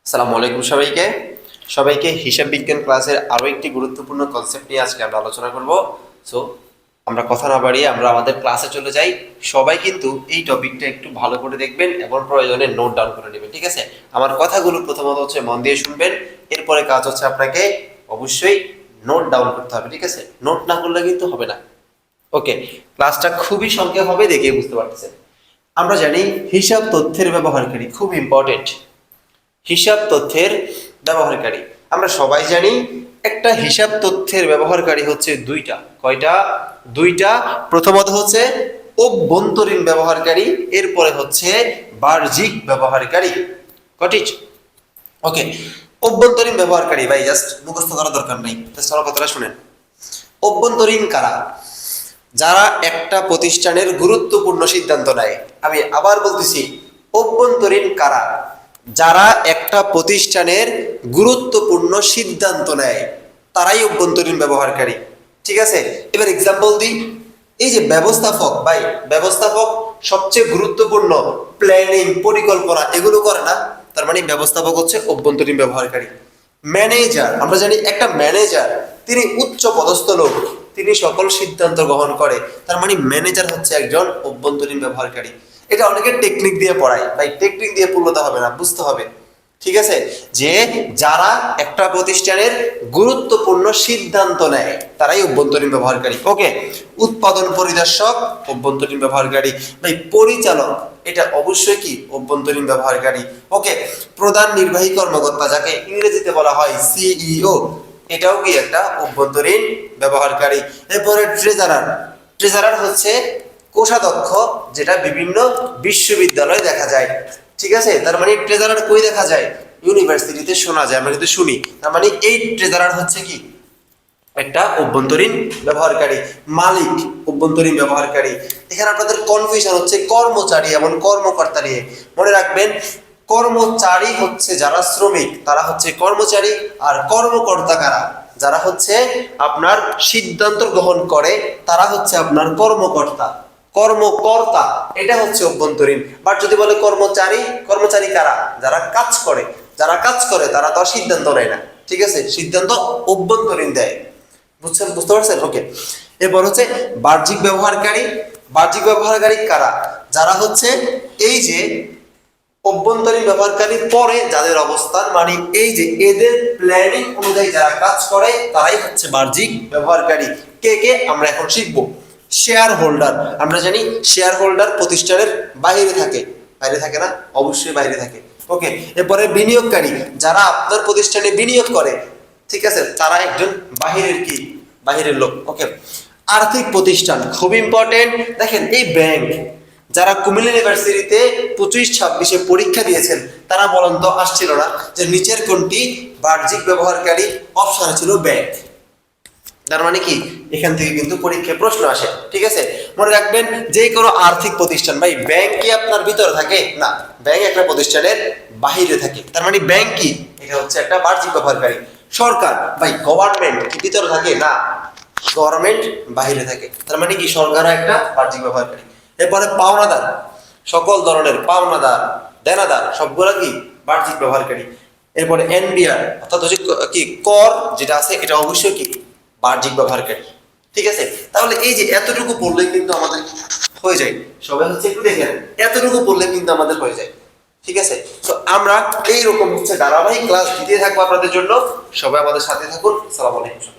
আসসালামু আলাইকুম সবাইকে সবাইকে হিসাব বিজ্ঞান ক্লাসের আরো একটি গুরুত্বপূর্ণ কনসেপ্ট নিয়ে আজকে আমরা আলোচনা করব। সো আমরা কথা না বাড়িয়ে আমরা আমাদের ক্লাসে চলে যাই। সবাই কিন্তু এই টপিকটা একটু ভালো করে দেখবেন এবং প্রয়োজনে নোট ডাউন করে নেবেন, ঠিক আছে? আমার কথাগুলো প্রথমত হচ্ছে মন দিয়ে শুনবেন, এরপরে কাজ হচ্ছে আপনাকে অবশ্যই নোট ডাউন করতে হবে, ঠিক আছে? নোট না করলে কিন্তু হবে না। ওকে, ক্লাসটা খুবই সংক্ষেপ হবে, দেখে বুঝতে পারতেছেন। আমরা জানি হিসাব তথ্যের ব্যবহারকারী খুব ইম্পর্টেন্ট। হিসাব তথ্যের ব্যবহারকারী আমরা সবাই জানি, একটা হিসাব তথ্যের ব্যবহারকারী হচ্ছে দুইটা। কয়টা? দুইটা। প্রথমত হচ্ছে অভ্যন্তরীণ ব্যবহারকারী, এরপরে হচ্ছে বাহ্যিক ব্যবহারকারী। কটিজ? ওকে, অভ্যন্তরীণ ব্যবহারকারী ভাই জাস্ট মুখস্থ করার দরকার নেই, জাস্ট আমার কথাটা শুনেন। অভ্যন্তরীণ কারা? যারা একটা প্রতিষ্ঠানের গুরুত্বপূর্ণ সিদ্ধান্ত নেয়। আমি আবার বলতেছি, অভ্যন্তরীণ কারা? যারা একটা প্রতিষ্ঠানের গুরুত্বপূর্ণ সিদ্ধান্ত নেয়, তারাই অভ্যন্তরীণ ব্যবহারকারী, ঠিক আছে? এবার এক্সাম্পল দিই। এই যে ব্যবস্থাপক ভাই, ব্যবস্থাপক সবচেয়ে গুরুত্বপূর্ণ প্ল্যানিং, পরিকল্পনা এগুলো করে না, তার মানে ব্যবস্থাপক হচ্ছে অভ্যন্তরীণ ব্যবহারকারী। ম্যানেজার, আমরা জানি একটা ম্যানেজার তিনি উচ্চ পদস্থ লোক, তিনি সকল সিদ্ধান্ত গ্রহণ করে, তার মানে ম্যানেজার হচ্ছে একজন অভ্যন্তরীণ ব্যবহারকারী। এটা অনেকে টেকনিক দিয়ে পড়ায় ভাই, টেকনিক দিয়ে পড়লে হবে না, বুঝতে হবে, ঠিক আছে? যে যারা একটা প্রতিষ্ঠানের গুরুত্বপূর্ণ সিদ্ধান্ত নেয় তারাই অভ্যন্তরীণ ব্যবহারকারী। ওকে, উৎপাদন পরিদর্শক অভ্যন্তরীণ ব্যবহারকারী। ভাই পরিচালক এটা অবশ্যই কি অভ্যন্তরীণ ব্যবহারকারী। ওকে, প্রধান নির্বাহী কর্মকর্তা যাকে ইংরেজিতে বলা হয় সিইও, এটাও কি একটা অভ্যন্তরীণ ব্যবহারকারী। এরপরে ট্রেজারার, ট্রেজারার হচ্ছে কোষাধ্যক্ষ, যেটা বিভিন্ন বিশ্ববিদ্যালয়ে দেখা যায়, ঠিক আছে? তার মানে ট্রেজারার কই দেখা যায়? ইউনিভার্সিটিতে শোনা যায়, আমরা কিন্তু শুনি। তার মানে এই ট্রেজারার হচ্ছে কি একটা অভ্যন্তরীণ ব্যবহারকারী। মালিক অভ্যন্তরীণ ব্যবহারকারী। এখানে আপনাদের কনফিউশন হচ্ছে কর্মচারী এবং কর্মকর্তা নিয়ে। মনে রাখবেন, কর্মচারী হচ্ছে যারা শ্রমিক, তারা হচ্ছে কর্মচারী। আর কর্মকর্তা কারা? যারা হচ্ছে আপনার সিদ্ধান্ত গ্রহণ করে, তারা হচ্ছে আপনার কর্মকর্তা। কর্মকর্তা এটা হচ্ছে অভ্যন্তরীণ। বাট যদি বলে কর্মচারী, কর্মচারী কারা? যারা কাজ করে। যারা কাজ করে তারা তো সিদ্ধান্ত নেয় না, ঠিক আছে? সিদ্ধান্ত অভ্যন্তরীণ দেয়। বুঝছেন? বুঝতে পারছেন? ওকে, এরপর হচ্ছে বাহ্যিক ব্যবহারকারী। বাহ্যিক ব্যবহারকারী কারা? যারা হচ্ছে এই যে অভ্যন্তরীণ ব্যবহারকারীর পরে যাদের অবস্থান, মানে এই যে এদের প্ল্যানিং অনুযায়ী যারা কাজ করে, তারাই হচ্ছে বাহ্যিক ব্যবহারকারী। কে কে আমরা এখন শিখবো। শেয়ার হোল্ডার, আমরা জানি শেয়ার হোল্ডার প্রতিষ্ঠানের বাইরে থাকে। বাইরে থাকে না? অবশ্যই বাইরে থাকে। ওকে, এরপরে বিনিয়োগকারী, যারা আপনার প্রতিষ্ঠানে বিনিয়োগ করে, ঠিক আছে? তারা একজন বাহিরের কি? বাহিরের লোক। ওকে, আর্থিক প্রতিষ্ঠান খুব ইম্পর্টেন্ট। দেখেন এই ব্যাংক, যারা কুমিল্লা ইউনিভার্সিটিতে 25-26 পরীক্ষা দিয়েছেন, তারা বলেন তো আসছিল না যে নিচের কোনটি বাহ্যিক ব্যবহারকারী? অপশন ছিল ব্যাংক। তার মানে কি এখান থেকে কিন্তু পরীক্ষায় প্রশ্ন আসে, ঠিক আছে? মনে রাখবেন, যে কোনো আর্থিক প্রতিষ্ঠান, ভাই ব্যাংক কি আপনার ভিতরে থাকে? না, ব্যাংক একটা প্রতিষ্ঠানের বাহিরে থাকে। তার মানে ব্যাংক কি? এটা হচ্ছে একটা বাহ্যিক ব্যবহারকারী। সরকার, ভাই গভর্নমেন্ট কি ভিতরে থাকে? না, গভর্নমেন্ট বাহিরে থাকে। তার মানে কি সরকার একটা বাহ্যিক ব্যবহারকারী। এরপরে পাওনাদার, সকল ধরনের পাওনাদার, দেনাদার সবগুলো কি বাহ্যিক ব্যবহারকারী। এরপরে এনবিআর, অর্থাৎ হচ্ছে কি কর যেটা আছে, এটা অবশ্যই কি বাহ্যিক ব্যবহারকারী, ঠিক আছে? তাহলে এই যে এতটুকু পড়লে কিন্তু আমাদের হয়ে যায়। সবাই হচ্ছে একটু দেখেন, এতটুকু পড়লে কিন্তু আমাদের হয়ে যায়, ঠিক আছে? তো আমরা এইরকম হচ্ছে ধারাবাহিক ক্লাস দিতে থাকবো আপনাদের জন্য। সবাই আমাদের সাথে থাকুন। আসসালামু আলাইকুম।